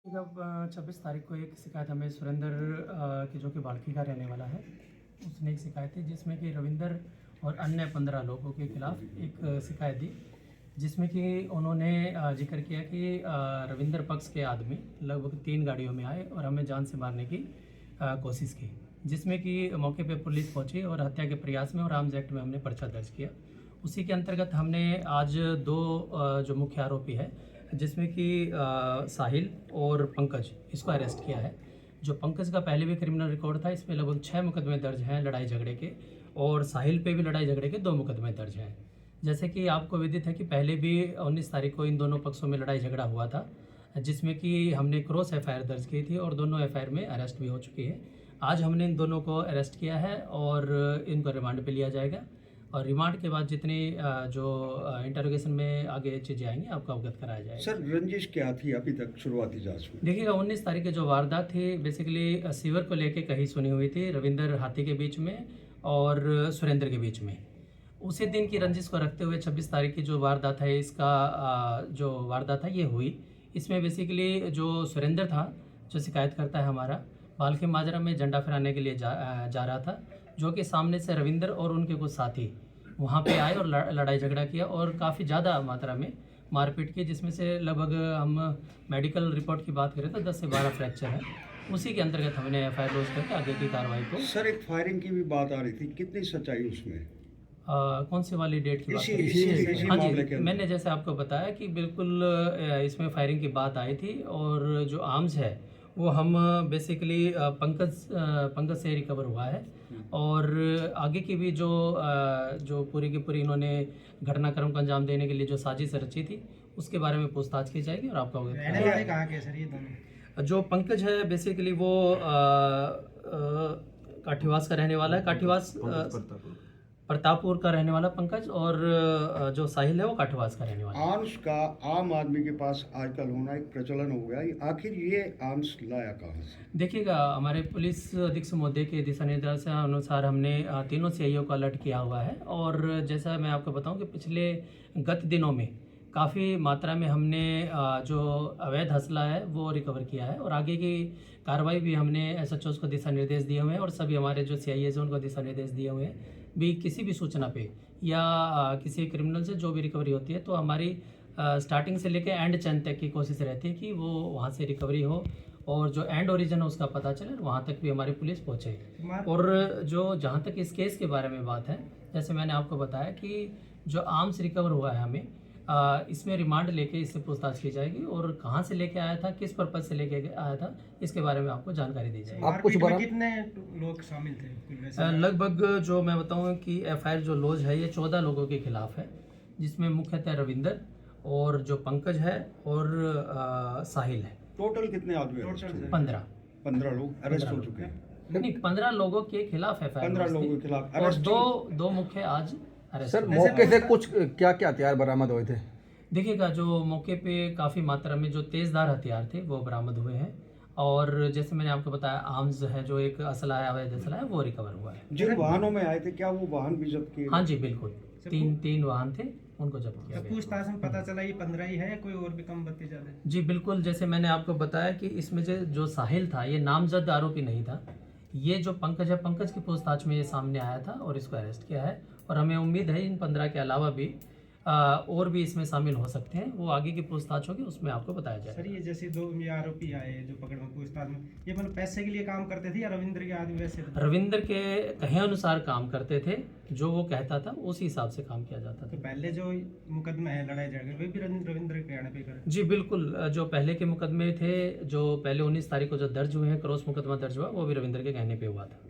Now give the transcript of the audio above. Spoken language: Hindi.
जब 26 तारीख को एक शिकायत हमें सुरेंद्र की जो कि बाल्की का रहने वाला है, उसने एक शिकायत दी जिसमें कि रविंदर और अन्य 15 लोगों के खिलाफ एक शिकायत दी, जिसमें कि उन्होंने जिक्र किया कि रविंदर पक्ष के आदमी लगभग 3 गाड़ियों में आए और हमें जान से मारने की कोशिश की, जिसमें कि मौके पे पुलिस पहुंची और हत्या के प्रयास में और आर्म्स एक्ट में हमने पर्चा दर्ज किया। उसी के अंतर्गत हमने आज 2 जो मुख्य आरोपी है, जिसमें कि साहिल और पंकज, इसको अरेस्ट किया है। जो पंकज का पहले भी क्रिमिनल रिकॉर्ड था, इसमें लगभग 6 मुकदमे दर्ज हैं लड़ाई झगड़े के, और साहिल पे भी लड़ाई झगड़े के 2 मुकदमे दर्ज हैं। जैसे कि आपको विदित है कि पहले भी 19 तारीख को इन दोनों पक्षों में लड़ाई झगड़ा हुआ था, जिसमें कि हमने क्रॉस एफआईआर दर्ज की थी और दोनों एफआईआर में अरेस्ट भी हो चुकी है। आज हमने इन दोनों को अरेस्ट किया है और इनको रिमांड पे लिया जाएगा, और रिमांड के बाद जितनी जो इंटरोगेशन में आगे चीज़ें आएंगी आपको अवगत कराया जाएगा। सर, रंजिश क्या थी अभी तक शुरुआती जांच में? देखिएगा, 19 तारीख की जो वारदात थी बेसिकली सीवर को लेके कहीं सुनी हुई थी रविंदर हाथी के बीच में और सुरेंद्र के बीच में। उसी दिन की रंजिश को रखते हुए 26 तारीख की जो वारदात है, इसका जो वारदात है ये हुई। इसमें बेसिकली जो सुरेंद्र था, जो शिकायत करता है हमारा, बाल्की माजरा में झंडा फहराने के लिए जा रहा था, जो कि सामने से रविंदर और उनके कुछ साथी वहाँ पे आए और लड़ाई झगड़ा किया और काफ़ी ज़्यादा मात्रा में मारपीट की, जिसमें से लगभग हम मेडिकल रिपोर्ट की बात करें तो 10 से 12 फ्रैक्चर है। उसी के अंतर्गत हमने एफआईआर लॉन्च करके आगे की कार्रवाई को। सर, एक फायरिंग की भी बात आ रही थी, कितनी सच्चाई उसमें? कौन सी वाली डेट की बात? इसी हाँ मामले जी, के मैंने जैसे आपको बताया कि बिल्कुल इसमें फायरिंग की बात आई थी, और जो आर्म्स है वो हम बेसिकली पंकज से रिकवर हुआ है, और आगे की भी जो पूरी की पूरी इन्होंने घटनाक्रम को अंजाम देने के लिए जो साजिश रची थी उसके बारे में पूछताछ की जाएगी और आपका रहने वाले कहाँ के सर ये दोनों? जो पंकज है बेसिकली वो काठीवास का रहने वाला है, काठीवास प्रतापपुर का रहने वाला पंकज, और जो साहिल है वो काठीवास का रहने वाला है। आर्म्स का आम आदमी के पास आजकल होना एक प्रचलन हो गया, आखिर ये आर्म्स लाया कहाँ से? देखिएगा, हमारे पुलिस अधीक्षक महोदय के दिशा निर्देशानुसार हमने तीनों सीआईओ को अलर्ट किया हुआ है, और जैसा मैं आपको बताऊं कि पिछले गत दिनों में काफ़ी मात्रा में हमने जो अवैध हसला है वो रिकवर किया है, और आगे की कार्रवाई भी हमने एसएचओस को दिशा निर्देश दिए हुए हैं, और सभी हमारे जो सीआईएस हैं उनको दिशा निर्देश दिए हुए हैं भी। किसी भी सूचना पे या किसी क्रिमिनल से जो भी रिकवरी होती है तो हमारी स्टार्टिंग से लेकर एंड चेन तक की कोशिश रहती है कि वो वहाँ से रिकवरी हो और जो एंड ओरिजिन है उसका पता चले, वहाँ तक भी हमारी पुलिस पहुँचे। और जो जहाँ तक इस केस के बारे में बात है, जैसे मैंने आपको बताया कि जो आर्म्स रिकवर हुआ है हमें, इसमें रिमांड लेके इससे पूछताछ की जाएगी, और कहाँ से लेके आया था, किस पर्पज से लेके आया था, इसके बारे में आपको जानकारी दी जाएगी। आप कुछ बता, कितने लोग शामिल थे? लगभग जो मैं बताऊँ कि एफआईआर जो लॉन्च है ये 14 लोगों के खिलाफ है, जिसमें मुख्यतः रविंदर और जो पंकज है और साहिल है। टोटल कितने आदमी? 15 लोग अरेस्ट हो चुके हैं। नहीं, 15 लोगों के खिलाफ एफआईआर 15 लोगों के खिलाफ और अरेस्ट। दो मुख्य आज अरेस्ट। सर, मौके से कुछ क्या क्या हथियार बरामद हुए थे? देखिएगा, जो मौके पे काफ़ी मात्रा में जो तेज़धार हथियार थे वो बरामद हुए हैं, और जैसे मैंने आपको बताया आर्म्स है, जो एक असला है, अवैध असला है, वो रिकवर हुआ है। जिन वाहनों में आए थे क्या वो वाहन भी जब्त किए? हाँ जी, बिल्कुल, तीन वाहन थे, उनको जब्त किया गया। पूछताछ में पता चला ये 15 ही है, कोई और भी कम बत्ती ज़्यादा? जी बिल्कुल, जैसे मैंने आपको बताया कि इसमें जो साहिल था ये नामजद आरोपी नहीं था। ये जो पंकज है, पंकज की पूछताछ में ये सामने आया था और इसको अरेस्ट किया है, और हमें उम्मीद है इन 15 के अलावा भी और भी इसमें शामिल हो सकते हैं। वो आगे की पूछताछ होगी, उसमें आपको बताया जाएगा। सर, ये जैसे 2 आरोपी आए जो पकड़ में पूछताछ में, ये मतलब पैसे के लिए काम करते थे या रविंद्र के आदमी वैसे? रविंद्र के कहे अनुसार काम करते थे, जो वो कहता था उसी हिसाब से काम किया जाता था। तो पहले जो मुकदमे है लड़ाई झगड़े, वे भी रविंद्र के कहने पे करे? जी बिल्कुल, जो पहले के मुकदमे थे, जो पहले 19 तारीख को जो दर्ज हुए हैं, क्रॉस मुकदमा दर्ज हुआ, वो भी रविंद्र के कहने पे हुआ था।